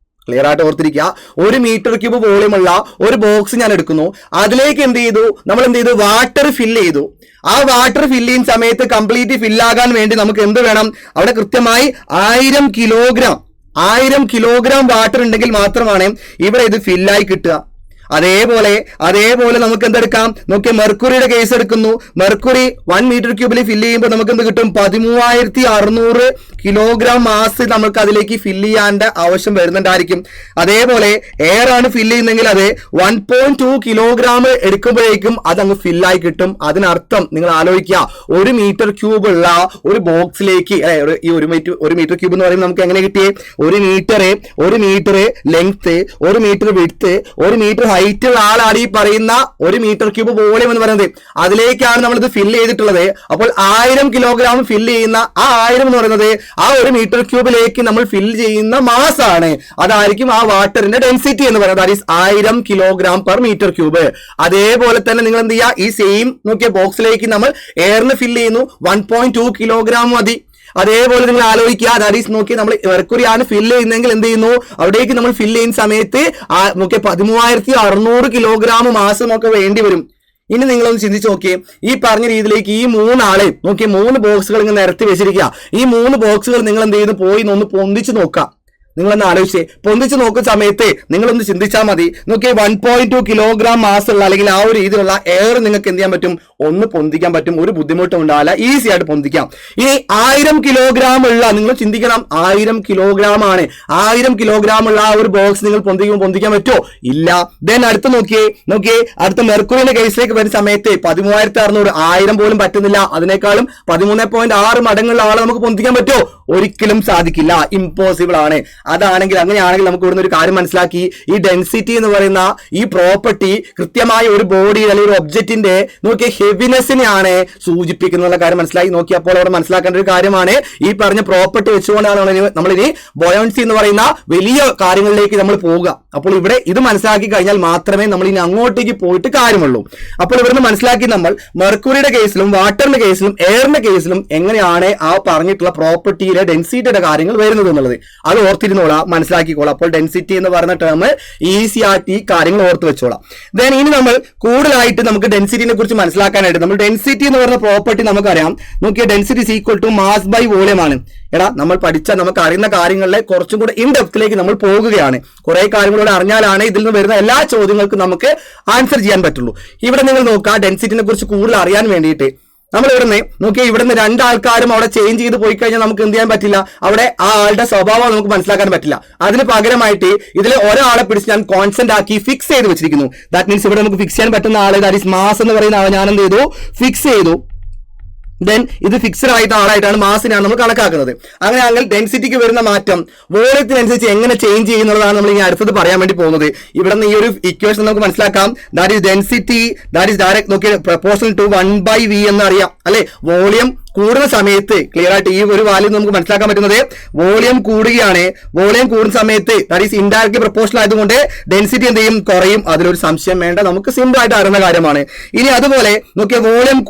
ക്ലിയർ ആയിട്ട് ഓർത്തിരിക്കുക, 1 മീറ്റർ ക്യൂബ് വോളിയം ഉള്ള ഒരു ബോക്സ് ഞാൻ എടുക്കുന്നു. അതിലേക്ക് നമ്മൾ എന്ത് ചെയ്തു വാട്ടർ ഫില്ല് ചെയ്തു. ആ വാട്ടർ ഫില്ല് ചെയ്യുന്ന സമയത്ത് കംപ്ലീറ്റ് ഫില്ലാകാൻ വേണ്ടി നമുക്ക് എന്ത് വേണം, അവിടെ കൃത്യമായി 1000 കിലോഗ്രാം വാട്ടർ ഉണ്ടെങ്കിൽ മാത്രമാണ് ഇവിടെ ഇത് ഫില്ലായി കിട്ടുക. അതേപോലെ നമുക്ക് എന്തെടുക്കാം നോക്കിയ മെർക്കുറിയുടെ കേസ് എടുക്കുന്നു. മെർക്കുറി 1 മീറ്റർ ക്യൂബിൽ ഫില്ല് ചെയ്യുമ്പോൾ നമുക്ക് എന്ത് കിട്ടും, 13600 കിലോഗ്രാം മാസ് നമുക്ക് അതിലേക്ക് ഫില്ല് ചെയ്യാണ്ട ആവശ്യം വരുന്നുണ്ടായിരിക്കും. അതേപോലെ എയർ ആണ് ഫില്ല് ചെയ്യുന്നെങ്കിൽ അത് 1.2 കിലോഗ്രാം എടുക്കുമ്പോഴേക്കും അത് അങ്ങ് ഫില്ലായി കിട്ടും. അതിനർത്ഥം നിങ്ങൾ ആലോചിക്കുക, 1 മീറ്റർ ക്യൂബ് ഉള്ള ഒരു ബോക്സിലേക്ക് ഈ 1 മീറ്റർ ക്യൂബ് എന്ന് പറയുമ്പോൾ നമുക്ക് എങ്ങനെ കിട്ടിയേ, 1 metre length, 1 metre width, 1 metre height ഉള്ള ആളാണ് ഈ പറയുന്ന 1 മീറ്റർ ക്യൂബ് വോളിയം എന്ന് പറയുന്നത്. അതിലേക്കാണ് നമ്മൾ ഇത് ഫില്ല് ചെയ്തിട്ടുള്ളത്. അപ്പോൾ 1000 കിലോഗ്രാം ഫില്ല് ചെയ്യുന്ന ആ 1000 എന്ന് പറയുന്നത് ആ 1 മീറ്റർ ക്യൂബിലേക്ക് നമ്മൾ ഫില്ല് ചെയ്യുന്ന മാസ് ആണ്. അതായിരിക്കും ആ വാട്ടറിന്റെ ഡെൻസിറ്റി എന്ന് പറയുന്നത്. That is 1000 kilogram per metre cube. അതേപോലെ തന്നെ നിങ്ങൾ എന്ത് ചെയ്യുക, ഈ സെയിം നോക്കിയ ബോക്സിലേക്ക് നമ്മൾ എയറിന് ഫില്ല് ചെയ്യുന്നു. 1.2 കിലോഗ്രാം മതി. അതേപോലെ നിങ്ങൾ ആലോചിക്കുക, ദാറ്റ് ഈസ് നോക്കി നമ്മൾ മെർക്കുറി ആണ് ഫില്ല് ചെയ്യുന്നതെങ്കിൽ എന്ത് ചെയ്യുന്നു, അവിടേക്ക് നമ്മൾ ഫില്ല് ചെയ്യുന്ന സമയത്ത് നോക്കിയ 13,600 കിലോഗ്രാം മാസം നമുക്ക് വേണ്ടി വരും. ഇനി നിങ്ങളൊന്ന് ചിന്തിച്ച് നോക്കിയേ, ഈ പറഞ്ഞ രീതിയിലേക്ക് ഈ 3 ആളെ നോക്കി 3 ബോക്സുകൾ ഇങ്ങനെ നിരത്തി വെച്ചിരിക്കുക. ഈ 3 ബോക്സുകൾ നിങ്ങൾ എന്ത് ചെയ്യുന്നു, പോയി ഒന്ന് പൊന്തിച്ച് നോക്കാം. നിങ്ങളൊന്ന് ആലോചിച്ചേ, പൊന്തിച്ച് നോക്കുന്ന സമയത്ത് നിങ്ങളൊന്ന് ചിന്തിച്ചാൽ മതി. നോക്കിയേ 1.2 കിലോഗ്രാം മാസ് ഉള്ള അല്ലെങ്കിൽ ആ ഒരു രീതിയിലുള്ള എയർ നിങ്ങൾക്ക് എന്ത് ചെയ്യാൻ പറ്റും, ഒന്ന് പൊന്തിക്കാൻ പറ്റും. ഒരു ബുദ്ധിമുട്ടും ഉണ്ടാവില്ല, ഈസി ആയിട്ട് പൊന്തിക്കാം. ഇനി 1000 കിലോഗ്രാം ഉള്ള, നിങ്ങൾ ചിന്തിക്കണം, 1000 കിലോഗ്രാം ആണ്. 1000 കിലോഗ്രാം ഉള്ള ആ ഒരു ബോക്സ് നിങ്ങൾ പൊന്തിക്കാൻ പറ്റുമോ? ഇല്ല. ദെൻ അടുത്ത് നോക്കിയേ അടുത്ത മെർക്കുറിന്റെ കേസിലേക്ക് വരുന്ന സമയത്ത് 13,600, 1000 പോലും പറ്റുന്നില്ല. അതിനേക്കാളും 13.6 മടങ്ങുള്ള ആളെ നമുക്ക് പൊന്തിക്കാൻ പറ്റുമോ? ഒരിക്കലും സാധിക്കില്ല, ഇമ്പോസിബിൾ ആണ്. അങ്ങനെയാണെങ്കിൽ നമുക്ക് ഇവിടുന്ന് ഒരു കാര്യം മനസ്സിലാക്കി, ഈ ഡെൻസിറ്റി എന്ന് പറയുന്ന ഈ പ്രോപ്പർട്ടി കൃത്യമായ ഒരു ബോഡി അല്ലെങ്കിൽ ഒരു ഒബ്ജക്റ്റിന്റെ നോക്കിയ ഹെവിനെസ്സിനെയാണ് സൂചിപ്പിക്കുന്ന കാര്യം മനസ്സിലാക്കി. നോക്കിയപ്പോൾ അവിടെ മനസ്സിലാക്കേണ്ട ഒരു കാര്യമാണ്, ഈ പറഞ്ഞ പ്രോപ്പർട്ടി വെച്ചുകൊണ്ടാണ് നമ്മളിനി ബോയൻസി എന്ന് പറയുന്ന വലിയ കാര്യങ്ങളിലേക്ക് നമ്മൾ പോവുക. അപ്പോൾ ഇവിടെ ഇത് മനസ്സിലാക്കി കഴിഞ്ഞാൽ മാത്രമേ നമ്മൾ ഇനി അങ്ങോട്ടേക്ക് പോയിട്ട് കാര്യമുള്ളൂ. അപ്പോൾ ഇവിടുന്ന് മനസ്സിലാക്കി നമ്മൾ മെർക്കുറിയുടെ കേസിലും വാട്ടറിന്റെ കേസിലും എയറിന്റെ കേസിലും എങ്ങനെയാണ് ആ പറഞ്ഞിട്ടുള്ള പ്രോപ്പർട്ടിയിലെ ഡെൻസിറ്റിയുടെ കാര്യങ്ങൾ വരുന്നത് എന്നുള്ളത് അത് ഓർത്തിരുന്നോളാം, മനസ്സിലാക്കിക്കോളാം. അപ്പോൾ ഡെൻസിറ്റി എന്ന് പറയുന്ന ടേം ഈസി ആയിട്ട് ഈ കാര്യങ്ങൾ ഓർത്ത് വെച്ചോളാം. ദെൻ ഇനി നമ്മൾ കൂടുതലായിട്ട് നമുക്ക് ഡെൻസിറ്റിനെ കുറിച്ച് മനസ്സിലാക്കാനായിട്ട് നമ്മൾ ഡെൻസിറ്റി എന്ന് പറയുന്ന പ്രോപ്പർട്ടി നമുക്കറിയാം. നോക്കിയ density is equal to mass by volume ആണ്. നമ്മൾ പഠിച്ച നമുക്ക് അറിയുന്ന കാര്യങ്ങളിലെ കുറച്ചും കൂടെ ഇൻ ഡെപ്തിലേക്ക് നമ്മൾ പോകുകയാണ്. കുറെ കാര്യങ്ങളോട് അറിഞ്ഞാലാണ് ഇതിൽ നിന്ന് വരുന്ന എല്ലാ ചോദ്യങ്ങൾക്കും നമുക്ക് ആൻസർ ചെയ്യാൻ പറ്റുള്ളൂ. ഇവിടെ നിങ്ങൾ നോക്കുക, ഡെൻസിറ്റിനെ കുറിച്ച് കൂടുതൽ അറിയാൻ വേണ്ടിയിട്ട് നമ്മൾ ഇവിടുന്ന് 2 ആൾക്കാരും അവിടെ ചേഞ്ച് ചെയ്ത് പോയി കഴിഞ്ഞാൽ നമുക്ക് എന്ത് ചെയ്യാൻ പറ്റില്ല, അവിടെ ആ ആളുടെ സ്വഭാവം നമുക്ക് മനസ്സിലാക്കാൻ പറ്റില്ല. അതിന് പകരമായിട്ട് ഇതിൽ ഒരാളെ പിടിച്ച് ഞാൻ കോൺസ്റ്റന്റ് ആക്കി ഫിക്സ് ചെയ്ത് വെച്ചിരിക്കുന്നു. ദാറ്റ് മീൻസ് ഇവിടെ നമുക്ക് ഫിക്സ് ചെയ്യാൻ പറ്റുന്ന ആളെ, ദാറ്റ് ഈസ് മാസ് എന്ന് പറയുന്ന ആളെ ഞാൻ എന്ത് ചെയ്തു, ഫിക്സ് ചെയ്തു. ദെൻ ഇത് ഫിക്സഡ് ആയിട്ട് ആളായിട്ടാണ് മാസിനാണ് നമ്മൾ കണക്കാക്കുന്നത്. അങ്ങനെയാണെങ്കിൽ ഡെൻസിറ്റിക്ക് വരുന്ന മാറ്റം വോളിയത്തിനനുസരിച്ച് എങ്ങനെ ചേഞ്ച് ചെയ്യുന്നതാണ് നമ്മൾ ഇനി അടുത്തത് പറയാൻ വേണ്ടി പോകുന്നത്. ഇവിടെ നിന്ന് ഈ ഒരു ഇക്വേഷൻ നമുക്ക് മനസ്സിലാക്കാം. That is density that is direct നോക്കിയ പ്രൊപ്പോർഷണൽ ടു 1/v എന്ന് അറിയാം അല്ലെ. വോളിയം കൂടുന്ന സമയത്ത് ക്ലിയർ ആയിട്ട് ഈ ഒരു വാല്യൂ നമുക്ക് മനസ്സിലാക്കാൻ പറ്റുന്നത്, വോളിയം കൂടുകയാണ്. വോളിയം കൂടുന്ന സമയത്ത് ദാറ്റ് ഈസ് ഇൻഡയറക്ട്ലി പ്രൊപ്പോർഷണൽ ആയതുകൊണ്ട് ഡെൻസിറ്റി എന്ത് ചെയ്യും, കുറയും. അതിലൊരു സംശയം വേണ്ട, നമുക്ക് സിമ്പിൾ ആയിട്ട് അറിയുന്ന കാര്യമാണ്. ഇനി അതുപോലെ നോക്കിയ വോളിയം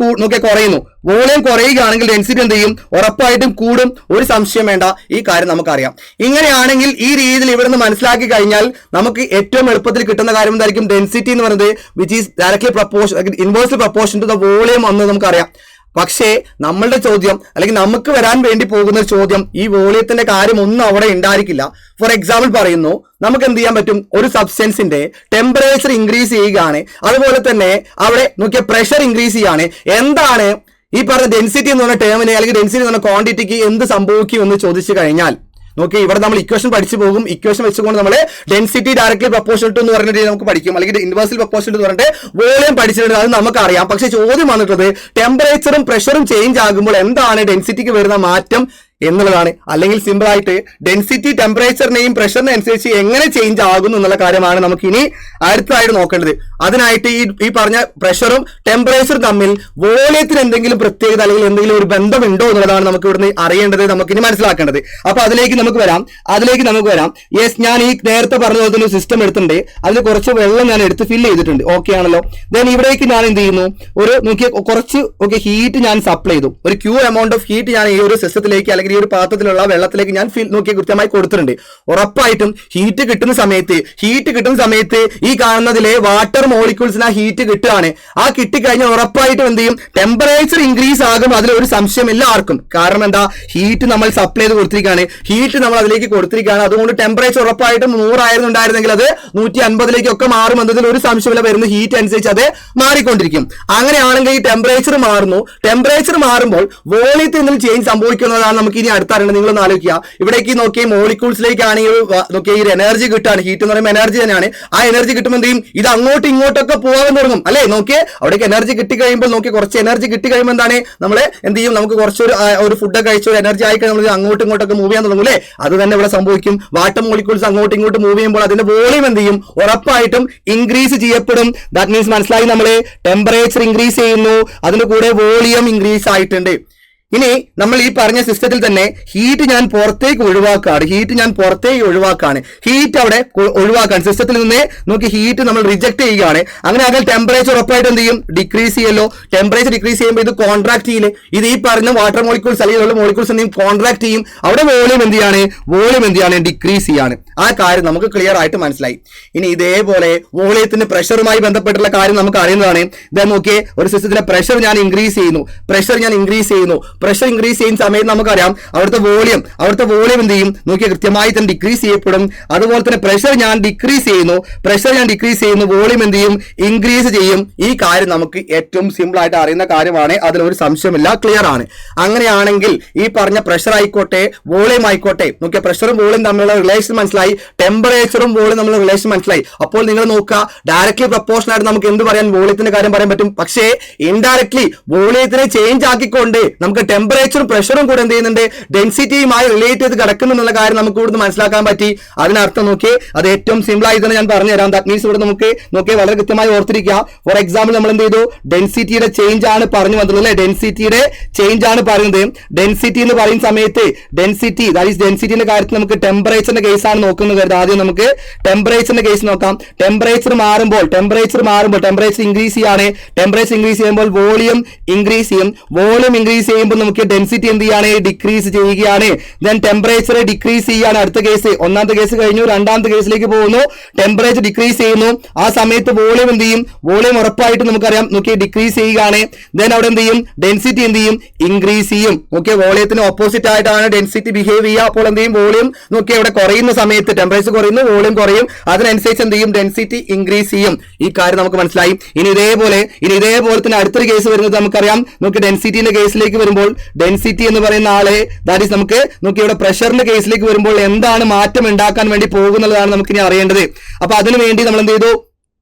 കുറയുന്നു. വോളിയം കുറയുകയാണെങ്കിൽ ഡെൻസിറ്റി എന്ത് ചെയ്യും, ഉറപ്പായിട്ടും കൂടും. ഒരു സംശയം വേണ്ട, ഈ കാര്യം നമുക്കറിയാം. ഇങ്ങനെയാണെങ്കിൽ ഈ രീതിയിൽ ഇവിടെ നിന്ന് മനസ്സിലാക്കി കഴിഞ്ഞാൽ നമുക്ക് ഏറ്റവും എളുപ്പത്തിൽ കിട്ടുന്ന കാര്യം എന്തായിരിക്കും, ഡെൻസിറ്റി എന്ന് പറയുന്നത് which is directly proportion inversely proportion to the volume എന്ന് നമുക്കറിയാം. പക്ഷേ നമ്മളുടെ ചോദ്യം അല്ലെങ്കിൽ നമുക്ക് വരാൻ വേണ്ടി പോകുന്ന ചോദ്യം ഈ വോളിയത്തിന്റെ കാര്യം ഒന്നും അവിടെ ഉണ്ടായിരിക്കില്ല. ഫോർ എക്സാമ്പിൾ പറയുന്നു, നമുക്ക് എന്ത് ചെയ്യാൻ പറ്റും, ഒരു സബ്സ്റ്റൻസിന്റെ ടെമ്പറേച്ചർ ഇൻക്രീസ് ചെയ്യുകയാണ്, അതുപോലെ തന്നെ അവിടെ നോക്കിയ പ്രഷർ ഇൻക്രീസ് ചെയ്യുകയാണ്. എന്താണ് ഈ പറഞ്ഞ ഡെൻസിറ്റി എന്ന് പറഞ്ഞ ടേമിന് അല്ലെങ്കിൽ ഡെൻസിറ്റി എന്ന് പറഞ്ഞ ക്വാണ്ടിറ്റിക്ക് എന്ത് സംഭവിക്കും എന്ന് ചോദിച്ചു കഴിഞ്ഞാൽ നോക്കി ഇവിടെ നമ്മൾ ഇക്വേഷൻ പഠിച്ചു പോകും. ഇക്വേഷൻ വെച്ചുകൊണ്ട് നമ്മൾ ഡെൻസിറ്റി ഡയറക്ട്ലി പ്രൊപ്പോർഷണൽ ടു എന്ന് പറഞ്ഞിട്ട് നമുക്ക് പഠിക്കും, അല്ലെങ്കിൽ ഇൻവേഴ്സൽ പ്രൊപ്പോർഷണൽ എന്ന് പറഞ്ഞിട്ട് വോളിയം പഠിച്ചിട്ടുണ്ട്, അത് നമുക്കറിയാം. പക്ഷേ ചോദ്യം വന്നിട്ടുള്ളത് ടെമ്പറേച്ചറും പ്രഷറും ചേഞ്ച് ആകുമ്പോൾ എന്താണ് ഡെൻസിറ്റിക്ക് വരുന്ന മാറ്റം എന്നുള്ളതാണ്. അല്ലെങ്കിൽ സിമ്പിൾ ആയിട്ട് ഡെൻസിറ്റി ടെമ്പറേച്ചറിനെയും പ്രഷറിനെ അനുസരിച്ച് എങ്ങനെ ചേഞ്ച് ആകുന്നു എന്നുള്ള കാര്യമാണ് നമുക്ക് ഇനി അടുത്തായിട്ട് നോക്കേണ്ടത്. അതിനായിട്ട് ഈ പറഞ്ഞ പ്രഷറും ടെമ്പറേച്ചറും തമ്മിൽ വോളിയത്തിന് എന്തെങ്കിലും പ്രത്യേകത അല്ലെങ്കിൽ എന്തെങ്കിലും ഒരു ബന്ധമുണ്ടോ എന്നുള്ളതാണ് നമുക്ക് ഇവിടുന്ന് അറിയേണ്ടത്, നമുക്ക് ഇനി മനസ്സിലാക്കേണ്ടത്. അപ്പൊ അതിലേക്ക് നമുക്ക് വരാം. യെസ്, ഞാൻ ഈ നേരത്തെ പറഞ്ഞ പോലെ തന്നെ സിസ്റ്റം എടുത്തിട്ടുണ്ട്. അതിൽ കുറച്ച് വെള്ളം ഞാൻ എടുത്ത് ഫില്ല് ചെയ്തിട്ടുണ്ട്. ഓക്കെ ആണല്ലോ. ദെൻ ഇവിടേക്ക് ഞാൻ എന്ത് ചെയ്യുന്നു, ഒരു നോക്കിയ കുറച്ച് ഹീറ്റ് ഞാൻ സപ്ലൈ ചെയ്തു. ഒരു ക്യൂ എമൗണ്ട് ഓഫ് ഹീറ്റ് ഞാൻ ഈ ഒരു സിസ്റ്റത്തിലേക്ക് അല്ലെങ്കിൽ ഈ ഒരു പാത്രത്തിലുള്ള വെള്ളത്തിലേക്ക് ഞാൻ നോക്കി കൃത്യമായി കൊടുത്തിട്ടുണ്ട്. ഉറപ്പായിട്ടും ഹീറ്റ് കിട്ടുന്ന സമയത്ത് ഈ കാണുന്നതിലെ വാട്ടർ മോളിക്യൂൾസിന് ആ ഹീറ്റ് കിട്ടുകയാണ്. ആ കിട്ടിക്കഴിഞ്ഞാൽ ഉറപ്പായിട്ടും എന്ത് ചെയ്യും, ടെമ്പറേച്ചർ ഇൻക്രീസ് ആകും. അതിലൊരു സംശയം എല്ലാവർക്കും. കാരണം എന്താ, ഹീറ്റ് നമ്മൾ സപ്ലൈ ചെയ്ത് കൊടുത്തിരിക്കുകയാണ്, ഹീറ്റ് നമ്മൾ അതിലേക്ക് കൊടുത്തിരിക്കുകയാണ്. അതുകൊണ്ട് ടെമ്പറേച്ചർ ഉറപ്പായിട്ടും 100 ആയിരുന്നുണ്ടായിരുന്നെങ്കിൽ അത് 150 മാറും എന്നതിൽ ഒരു സംശയമില്ല. വരുന്ന ഹീറ്റ് അനുസരിച്ച് അത് മാറിക്കൊണ്ടിരിക്കും. അങ്ങനെയാണെങ്കിൽ ഈ ടെമ്പറേച്ചർ മാറുന്നു. ടെമ്പറേച്ചർ മാറുമ്പോൾ വോളിയത്തിൽ എന്തെങ്കിലും ചേഞ്ച് സംഭവിക്കുന്നതാണ് നമുക്ക് നമുക്ക് ഇനി അടുത്തറിയണം. നിങ്ങളൊന്ന് ആലോചിക്കുക, ഇവിടേക്ക് നോക്കി മോളിക്യൂൾസിലേക്കാണെങ്കിൽ നോക്കിയ ഈ എനർജി കിട്ടാണ്. ഹീറ്റ് എന്ന് പറയുമ്പോൾ എനർജി തന്നെയാണ്. ആ എനർജി കിട്ടുമ്പോൾ എന്ത് ചെയ്യും? ഇത് അങ്ങോട്ടും ഇങ്ങോട്ടൊക്കെ പോകാൻ തുടങ്ങും അല്ലെ? നോക്കിയേ, അവിടേക്ക് എനർജി കിട്ടി കഴിയുമ്പോൾ നോക്കി കുറച്ച് എനർജി കിട്ടി കഴിയുമ്പോൾ എന്താണ് നമ്മൾ എന്ത് ചെയ്യും? നമുക്ക് കുറച്ചൊരു ഫുഡൊക്കെ കഴിച്ച ഒരു എനർജി ആയി കഴിഞ്ഞാൽ അങ്ങോട്ടും ഇങ്ങോട്ടൊക്കെ മൂവ് ചെയ്യാൻ തുടങ്ങും അല്ലേ? അത് തന്നെ ഇവിടെ സംഭവിക്കും. വാട്ടർ മോളിക്യൂൾസ് അങ്ങോട്ടും ഇങ്ങോട്ടും മൂവ് ചെയ്യുമ്പോൾ അതിന്റെ വോളിയം എന്ത് ചെയ്യും? ഉറപ്പായിട്ടും ഇൻക്രീസ് ചെയ്യപ്പെടും. ദാറ്റ് മീൻസ് മനസ്സിലായി, നമ്മള് ടെമ്പറേച്ചർ ഇൻക്രീസ് ചെയ്യുന്നു, അതിന്റെ കൂടെ വോളിയം ഇൻക്രീസ് ആയിട്ടുണ്ട്. ഇനി നമ്മൾ ഈ പറഞ്ഞ സിസ്റ്റത്തിൽ തന്നെ ഹീറ്റ് ഞാൻ പുറത്തേക്ക് ഒഴിവാക്കാണ്. ഹീറ്റ് അവിടെ ഒഴിവാക്കാൻ സിസ്റ്റത്തിൽ നിന്ന് നോക്കി ഹീറ്റ് നമ്മൾ റിജക്ട് ചെയ്യുകയാണ്. അങ്ങനെ ആണെങ്കിൽ ടെമ്പറേച്ചർ ഉറപ്പായിട്ട് എന്ത് ചെയ്യും? ഡിക്രീസ് ചെയ്യല്ലോ. ടെമ്പറേച്ചർ ഡിക്രീസ് ചെയ്യുമ്പോൾ ഇത് കോൺട്രാക്ട് ചെയ്യില്ലേ? ഇത് ഈ പറഞ്ഞ വാട്ടർ മോളിക്യൂൾസ് അല്ലെങ്കിൽ മോളിക്യൂൾസ് എന്തെങ്കിലും കോൺട്രാക്ട് ചെയ്യും. അവിടെ വോളിയം എന്ത് ചെയ്യാണ്? ഡിക്രീസ് ചെയ്യാണ്. ആ കാര്യം നമുക്ക് ക്ലിയർ ആയിട്ട് മനസ്സിലായി. ഇനി ഇതേപോലെ വോളിയത്തിന്റെ പ്രഷറുമായി ബന്ധപ്പെട്ടുള്ള കാര്യം നമുക്ക് അറിയുന്നതാണ്. ഇതാ നോക്കിയേ, ഒരു സിസ്റ്റത്തിലെ പ്രഷർ ഞാൻ ഇൻക്രീസ് ചെയ്യുന്നു. പ്രഷർ ഇൻക്രീസ് ചെയ്യുന്ന സമയത്ത് നമുക്കറിയാം അവിടുത്തെ വോളിയം എന്ത് ചെയ്യും? നോക്കിയാൽ കൃത്യമായി തന്നെ ഡിക്രീസ് ചെയ്യപ്പെടും. അതുപോലെ തന്നെ പ്രഷർ ഞാൻ ഡിക്രീസ് ചെയ്യുന്നു, വോളിയം എന്ത് ചെയ്യും? ഇൻക്രീസ് ചെയ്യും. ഈ കാര്യം നമുക്ക് ഏറ്റവും സിമ്പിൾ ആയിട്ട് അറിയുന്ന കാര്യമാണ്. അതിലൊരു സംശയമില്ല, ക്ലിയർ ആണ്. അങ്ങനെയാണെങ്കിൽ ഈ പറഞ്ഞ പ്രഷർ ആയിക്കോട്ടെ വോളിയം ആയിക്കോട്ടെ, നോക്കിയാൽ പ്രഷറും വോളിയം തമ്മിലുള്ള റിലേഷൻ മനസ്സിലായി, ടെമ്പറേച്ചറും വോളിയം തമ്മിലുള്ള റിലേഷൻ മനസ്സിലായി. അപ്പോൾ നിങ്ങൾ നോക്കുക, ഡയറക്ട്ലി പ്രൊപ്പോർഷണൽ ആയിട്ട് നമുക്ക് എന്ത് പറയാൻ? വോളിയത്തിന്റെ കാര്യം പറയാൻ പറ്റും. പക്ഷേ ഇൻഡയറക്ട്ലി വോളിയത്തിനെ ചേഞ്ച് ആക്കിക്കൊണ്ട് നമുക്ക് ടെമ്പറേച്ചറും പ്രഷറും കൂടെ എന്ത് ചെയ്യുന്നുണ്ട്? ഡെൻസിറ്റിയുമായി റിലേറ്റ് ചെയ്ത് കിടക്കുന്നു എന്നുള്ള കാര്യം നമുക്ക് ഇവിടുന്ന് മനസ്സിലാക്കാൻ പറ്റി. അതിനർത്ഥം നോക്കി, അത് ഏറ്റവും സിമ്പിൾ ആയി തന്നെ ഞാൻ പറഞ്ഞുതരാം. ദാറ്റ് മീൻസ് ഇവിടെ നമുക്ക് നോക്കിയാൽ വളരെ കൃത്യമായി ഓർത്തിരിക്കുക. ഫോർ എക്സാമ്പിൾ നമ്മൾ എന്ത് ചെയ്തു? ഡെൻസിറ്റിയുടെ ചേഞ്ച് ആണ് പറഞ്ഞു വന്നത് അല്ലെ? ഡെൻസിറ്റിയുടെ ചേഞ്ച് ആണ് പറയുന്നത്. ഡെൻസിറ്റി എന്ന് പറയുന്ന സമയത്ത് ഡെൻസിറ്റിന്റെ കാര്യത്തിൽ നമുക്ക് ടെമ്പറേച്ചറിന്റെ കേസ് ആണ് നോക്കുന്നത്. ആദ്യം നമുക്ക് ടെമ്പറേച്ചറിന്റെ കേസ് നോക്കാം. ടെമ്പറേച്ചർ മാറുമ്പോൾ ടെമ്പറേച്ചർ ഇൻക്രീസ് ചെയ്യാണ്. ടെമ്പറേച്ചർ ഇൻക്രീസ് ചെയ്യുമ്പോൾ വോളിയം ഇൻക്രീസ് ചെയ്യും. വോളിയം ഇൻക്രീസ് ചെയ്യുമ്പോൾ നമുക്ക് ഡെൻസിറ്റി എന്ത് ചെയ്യാണ്? ഡിക്രീസ് ചെയ്യുകയാണ്. ദെൻ ടെമ്പറേച്ചർ ഡിക്രീസ് ചെയ്യാണ്. അടുത്ത കേസ്, ഒന്നാമത്തെ കേസ് കഴിഞ്ഞു, രണ്ടാമത്തെ കേസിലേക്ക് പോകുന്നു. ടെമ്പറേച്ചർ ഡിക്രീസ് ചെയ്യുന്നു. ആ സമയത്ത് വോളിയം എന്ത് ചെയ്യും? വോളിയം ഉറപ്പായിട്ട് നമുക്കറിയാം നോക്കി ഡിക്രീസ് ചെയ്യുകയാണ്. ദെൻ അവിടെ എന്ത് ചെയ്യും? ഡെൻസിറ്റി എന്ത് ചെയ്യും? ഇൻക്രീസ് ചെയ്യും. ഓക്കെ, വോളിയത്തിന് ഓപ്പോസിറ്റ് ആയിട്ടാണ് ഡെൻസിറ്റി ബിഹേവ് ചെയ്യുക. അപ്പോൾ എന്ത് ചെയ്യും? വോളിയം നോക്കി അവിടെ കുറയുന്ന സമയത്ത് ടെമ്പറേച്ചർ കുറയുന്നു, വോളിയം കുറയും. അതിനനുസരിച്ച് എന്ത് ചെയ്യും? ഡെൻസിറ്റി ഇൻക്രീസ് ചെയ്യും. ഈ കാര്യം നമുക്ക് മനസ്സിലായി. ഇനി ഇതേപോലെ തന്നെ അടുത്തൊരു കേസ് വരുന്നത് നമുക്കറിയാം. നോക്കി ഡെൻസിറ്റിന്റെ കേസിലേക്ക് വരുമ്പോൾ, ഡെൻസിറ്റി എന്ന് പറയുന്ന ആളെ ദാറ്റ് ഈസ് നമുക്ക് നോക്കി ഇവിടെ പ്രഷറിന്റെ കേസിലേക്ക് വരുമ്പോൾ എന്താണ് മാറ്റം ഉണ്ടാക്കാൻ വേണ്ടി പോകുന്നതാണ് നമുക്ക് ഇനി അറിയേണ്ടത്. അപ്പൊ അതിനു വേണ്ടി നമ്മൾ എന്ത് ചെയ്തു?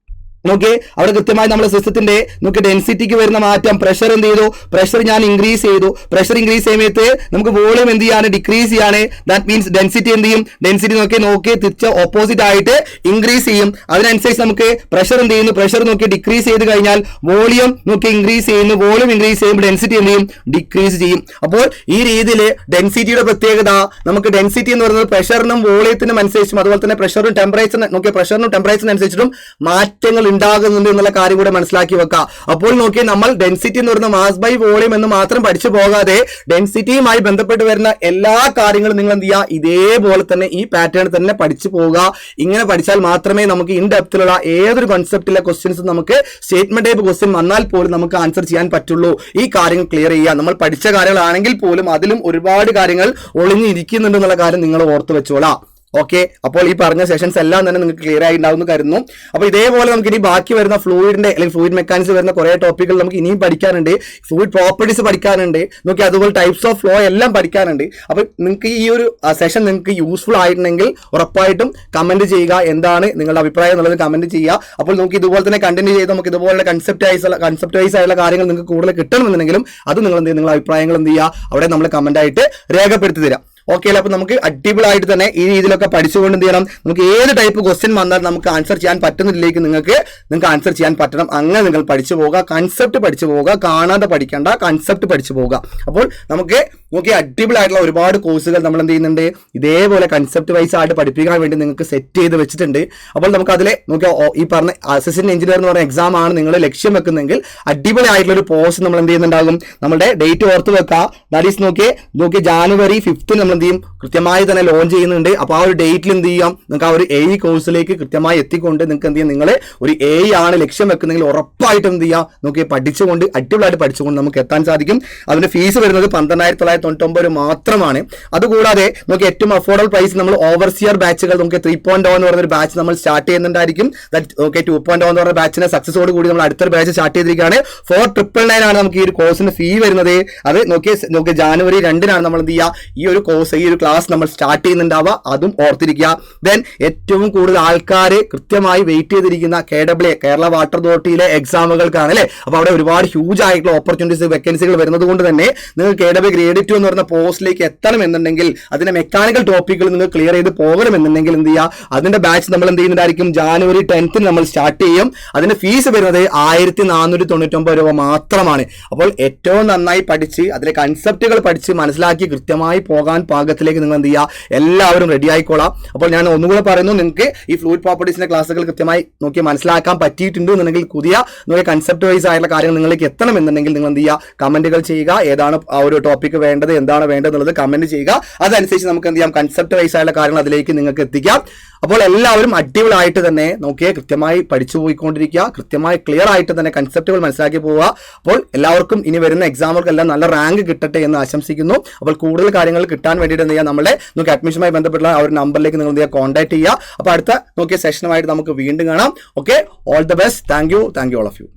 നോക്കി അവിടെ കൃത്യമായി നമ്മുടെ സിസ്റ്റത്തിന്റെ നോക്കി ഡെൻസിറ്റിക്ക് വരുന്ന മാറ്റം, പ്രഷർ എന്ത് ചെയ്തു? പ്രഷർ ഞാൻ ഇൻക്രീസ് ചെയ്തു. പ്രഷർ ഇൻക്രീസ് ചെയ്യുമ്പോൾ നമുക്ക് വോളിയം എന്ത് ചെയ്യാണ്? ഡിക്രീസ് ചെയ്യാണ്. ദാറ്റ് മീൻസ് ഡെൻസിറ്റി എന്ത് ചെയ്യും? ഡെൻസിറ്റി നോക്കി തിരിച്ച് ഓപ്പോസിറ്റ് ആയിട്ട് ഇൻക്രീസ് ചെയ്യും. അതിനനുസരിച്ച് നമുക്ക് പ്രഷർ എന്ത് ചെയ്യുന്നു? പ്രഷർ നോക്കി ഡിക്രീസ് ചെയ്ത് കഴിഞ്ഞാൽ വോളിയം നോക്കി ഇൻക്രീസ് ചെയ്യുന്നു. വോളിയം ഇൻക്രീസ് ചെയ്യുമ്പോൾ ഡെൻസിറ്റി എന്ത് ചെയ്യും? ഡിക്രീസ് ചെയ്യും. അപ്പോൾ ഈ രീതിയിൽ ഡെൻസിറ്റിയുടെ പ്രത്യേകത, നമുക്ക് ഡെൻസിറ്റി എന്ന് പറയുന്നത് പ്രഷറിനും വോളിയത്തിനും അനുസരിച്ചും അതുപോലെ തന്നെ പ്രഷറിനും ടെമ്പറേച്ചറിനും അനുസരിച്ചിട്ടും മാറ്റങ്ങൾ ഉണ്ടാകുന്നുണ്ട് എന്നുള്ള കാര്യം കൂടെ മനസ്സിലാക്കി വെക്കുക. അപ്പോൾ നോക്കിയാൽ നമ്മൾ ഡെൻസിറ്റി എന്ന് പറയുന്ന മാസ് ബൈ വോളിയം എന്ന് മാത്രം പഠിച്ചു പോകാതെ ഡെൻസിറ്റിയുമായി ബന്ധപ്പെട്ട് വരുന്ന എല്ലാ കാര്യങ്ങളും നിങ്ങൾ എന്ത് ചെയ്യുക? ഇതേപോലെ തന്നെ ഈ പാറ്റേൺ തന്നെ പഠിച്ചു പോവുക. ഇങ്ങനെ പഠിച്ചാൽ മാത്രമേ നമുക്ക് ഇൻ ഡെപ്തിലുള്ള ഏതൊരു കൺസെപ്റ്റിലെ ക്വസ്റ്റ്യൻസും നമുക്ക് സ്റ്റേറ്റ്മെന്റ് ടൈപ്പ് ക്വസ്റ്റ്യൻ വന്നാൽ പോലും നമുക്ക് ആൻസർ ചെയ്യാൻ പറ്റുള്ളൂ. ഈ കാര്യങ്ങൾ ക്ലിയർ ചെയ്യുക. നമ്മൾ പഠിച്ച കാര്യങ്ങളാണെങ്കിൽ പോലും അതിലും ഒരുപാട് കാര്യങ്ങൾ ഒളിഞ്ഞിരിക്കുന്നുണ്ട് എന്നുള്ള കാര്യം നിങ്ങൾ ഓർത്ത് വെച്ചോളാം. ഓക്കെ, അപ്പോൾ ഈ പറഞ്ഞ സെഷൻസ് എല്ലാം തന്നെ നിങ്ങൾക്ക് ക്ലിയർ ആയി ഉണ്ടാവുന്ന കരുതുന്നു. അപ്പോൾ ഇതേപോലെ നമുക്ക് ഇനി ബാക്കി വരുന്ന ഫ്ലൂയിഡിന്റെ അല്ലെങ്കിൽ ഫ്ലൂയിഡ് മെക്കാനിക്സ് വരുന്ന കുറെ ടോപ്പിക്കുകൾ നമുക്ക് ഇനിയും പഠിക്കാനുണ്ട്. ഫ്ലൂയിഡ് പ്രോപ്പർട്ടീസ് പഠിക്കാനുണ്ട്. നോക്കി അതുപോലെ ടൈപ്സ് ഓഫ് ഫ്ലോ എല്ലാം പഠിക്കാനുണ്ട്. അപ്പോൾ നിങ്ങൾക്ക് ഈ ഒരു സെഷൻ നിങ്ങൾക്ക് യൂസ്ഫുൾ ആയിട്ടുണ്ടെങ്കിൽ ഉറപ്പായിട്ടും കമന്റ് ചെയ്യുക. എന്താണ് നിങ്ങളുടെ അഭിപ്രായം എന്നുള്ളത് കമന്റ് ചെയ്യുക. അപ്പോൾ നമുക്ക് ഇതുപോലെ തന്നെ കണ്ടിന്യൂ ചെയ്ത് നമുക്ക് ഇതുപോലെ കൺസെപ്റ്റ് വൈസ് ആയുള്ള കാര്യങ്ങൾ നിങ്ങൾക്ക് കൂടുതൽ കിട്ടണമെന്നുണ്ടെങ്കിലും അത് നിങ്ങൾ എന്ത് ചെയ്യുക? നിങ്ങളുടെ അഭിപ്രായങ്ങൾ എന്ത് ചെയ്യുക? അവിടെ നമ്മൾ കമന്റ് ആയിട്ട് രേഖപ്പെടുത്തി തരാം. ഓക്കെ അല്ലേ? അപ്പൊ നമുക്ക് അടിപൊളിയായിട്ട് തന്നെ ഈ രീതിയിലൊക്കെ പഠിച്ചുകൊണ്ട് എന്ത് ചെയ്യണം? നമുക്ക് ഏത് ടൈപ്പ് ക്വസ്റ്റ്യൻ വന്നാൽ നമുക്ക് ആൻസർ ചെയ്യാൻ പറ്റുന്നതിലേക്ക് നിങ്ങൾക്ക് ആൻസർ ചെയ്യാൻ പറ്റണം. അങ്ങനെ നിങ്ങൾ പഠിച്ചു പോവുക, കൺസെപ്റ്റ് പഠിച്ചു പോവുക, കാണാതെ പഠിക്കേണ്ട, കൺസെപ്റ്റ് പഠിച്ചു പോവുക. അപ്പോൾ നമുക്ക് നോക്കി അടിപൊളിയായിട്ടുള്ള ഒരുപാട് കോഴ്സുകൾ നമ്മൾ എന്ത് ചെയ്യുന്നുണ്ട്? ഇതേപോലെ കൺസെപ്റ്റ് വൈസ് ആയിട്ട് പഠിപ്പിക്കാൻ വേണ്ടി നിങ്ങൾക്ക് സെറ്റ് ചെയ്ത് വെച്ചിട്ടുണ്ട്. അപ്പോൾ നമുക്ക് അതിലെ നോക്കി ഈ പറഞ്ഞ അസിസ്റ്റന്റ് എഞ്ചിനീയർ എന്ന് പറയുന്ന എക്സാം ആണ് നിങ്ങൾ ലക്ഷ്യം വെക്കുന്നെങ്കിൽ അടിപൊളിയായിട്ടുള്ള ഒരു പോസ്റ്റ് നമ്മൾ എന്ത് ചെയ്യുന്നുണ്ടാകും? നമ്മുടെ ഡേറ്റ് ഓർത്ത് വെക്കുക. ദാറ്റ് ഈസ് നോക്കി ജാനുവരി 5 നമ്മൾ എന്ത് ചെയ്യും, കൃത്യമായി തന്നെ ലോഞ്ച് ചെയ്യുന്നുണ്ട്. അപ്പോൾ ആ ഒരു ഡേറ്റിൽ എന്ത് ചെയ്യാം, നിങ്ങൾക്ക് ആ ഒരു AI കോഴ്സിലേക്ക് കൃത്യമായി എത്തിക്കൊണ്ട് നിങ്ങൾക്ക് എന്ത് ചെയ്യാം, നിങ്ങൾ ഒരു AI ആണ് ലക്ഷ്യം വെക്കുന്നെങ്കിൽ ഉറപ്പായിട്ടും എന്ത് ചെയ്യാം, നമുക്ക് പഠിച്ചുകൊണ്ട് അടിപൊളിയായിട്ട് പഠിച്ചുകൊണ്ട് നമുക്ക് എത്താൻ സാധിക്കും. അതിന്റെ ഫീസ് വരുന്നത് 12,999 മാത്രമാണ്. അതുകൂടാതെ നമുക്ക് ഏറ്റവും അഫോർഡബിൾ പ്രൈസ് നമ്മൾ ഓവർസിയർ ബാച്ചുകൾ നമുക്ക് 3.0 എന്ന് പറയുന്ന ഒരു ബാച്ച് നമ്മൾ സ്റ്റാർട്ട് ചെയ്യുന്നുണ്ടായിരിക്കും. ഓക്കെ, 2.0 എന്ന് പറഞ്ഞ ബാച്ചിനെ സക്സസോട് കൂടി നമ്മൾ അടുത്തൊരു ബാച്ച് സ്റ്റാർട്ട് ചെയ്തിരിക്കുകയാണ്. 4,999 ആണ് നമുക്ക് ഈ ഒരു കോഴ്സിന് ഫീ വരുന്നത്. അത് നോക്കി ജാനുവരി 2-നാണ് നമ്മൾ എന്ത് ചെയ്യുക, ഈ ഒരു കോഴ്സ്, ഈ ഒരു ക്ലാസ് നമ്മൾ സ്റ്റാർട്ട് ചെയ്യുന്നുണ്ടാവുക. അതും ഓർത്തിരിക്കുക. ദെൻ ഏറ്റവും കൂടുതൽ ആൾക്കാർ കൃത്യമായി വെയിറ്റ് ചെയ്തിരിക്കുന്ന KWA കേരള വാട്ടർ അതോറിറ്റിയിലെ എക്സാമുകൾക്കാണ് അല്ലേ. അപ്പോൾ അവിടെ ഒരുപാട് ഹ്യൂജ് ആയിട്ടുള്ള ഓപ്പർച്യൂണിറ്റീസ്, വേക്കൻസികൾ വരുന്നത് കൊണ്ട് തന്നെ നിങ്ങൾ KWA ഗ്രേഡ് 2 എന്ന് പറയുന്ന പോസ്റ്റിലേക്ക് എത്തണമെന്നുണ്ടെങ്കിൽ, അതിന്റെ മെക്കാനിക്കൽ ടോപ്പിക്കുകൾ നിങ്ങൾ ക്ലിയർ ചെയ്ത് പോകണമെന്നുണ്ടെങ്കിൽ എന്ത് ചെയ്യുക, അതിന്റെ ബാച്ച് നമ്മൾ എന്ത് ചെയ്യുന്നതായിരിക്കും, ജാനുവരി 10 നമ്മൾ സ്റ്റാർട്ട് ചെയ്യും. അതിന്റെ ഫീസ് വരുന്നത് 1,499 രൂപ മാത്രമാണ്. അപ്പോൾ ഏറ്റവും നന്നായി പഠിച്ച് അതിലെ കൺസെപ്റ്റുകൾ പഠിച്ച് മനസ്സിലാക്കി കൃത്യമായി പോകാൻ പാകത്തിലേക്ക് നിങ്ങൾ എന്ത് ചെയ്യുക, എല്ലാവരും റെഡി ആയിക്കോളാം. അപ്പോൾ ഞാൻ ഒന്നുകൂടെ പറയുന്നു, നിങ്ങൾക്ക് ഈ ഫ്ലൂയിഡ് പ്രോപ്പർട്ടീസിന്റെ ക്ലാസ്സുകൾ കൃത്യമായി നോക്കി മനസ്സിലാക്കാൻ പറ്റിയിട്ടുണ്ട് എന്നുണ്ടെങ്കിൽ പുതിയ കൺസെപ്റ്റ് വൈസ് ആയിട്ടുള്ള കാര്യങ്ങൾ നിങ്ങൾക്ക് എത്തണമെന്നുണ്ടെങ്കിൽ നിങ്ങൾ എന്ത് ചെയ്യുക, കമന്റുകൾ ചെയ്യുക. ഏതാണ് ആ ഒരു ടോപ്പിക്ക് വേണ്ടത്, എന്താണ് വേണ്ടത് എന്നുള്ളത് കമന്റ് ചെയ്യുക. അതനുസരിച്ച് നമുക്ക് എന്ത് ചെയ്യാം, കൺസെപ്റ്റ് വൈസ് ആയിട്ടുള്ള കാര്യങ്ങൾ അതിലേക്ക് നിങ്ങൾക്ക് എത്തിക്കാം. അപ്പോൾ എല്ലാവരും അടിപൊളിയായിട്ട് തന്നെ നോക്കിയേ കൃത്യമായി പഠിച്ചു പോയിക്കൊണ്ടിരിക്കുക, കൃത്യമായി ക്ലിയർ ആയിട്ട് തന്നെ കൺസെപ്റ്റുകൾ മനസ്സിലാക്കി പോവുക. അപ്പോൾ എല്ലാവർക്കും ഇനി വരുന്ന എക്സാമുകൾക്കെല്ലാം നല്ല റാങ്ക് കിട്ടട്ടെ എന്ന് ആശംസിക്കുന്നു. അപ്പോൾ കൂടുതൽ കാര്യങ്ങൾ കിട്ടാൻ വേണ്ടിയിട്ട് എന്ത് ചെയ്യുക, നമ്മുടെ നമുക്ക് അഡ്മിഷനുമായി ബന്ധപ്പെട്ടുള്ള ആ ഒരു നമ്പറിലേക്ക് നിങ്ങൾ എന്ത് ചെയ്യുക, കോൺടാക്ട് ചെയ്യുക. അപ്പോൾ അടുത്ത നോക്കിയ സെഷനുമായിട്ട് നമുക്ക് വീണ്ടും കാണാം. Okay, all the best. Thank you all of U.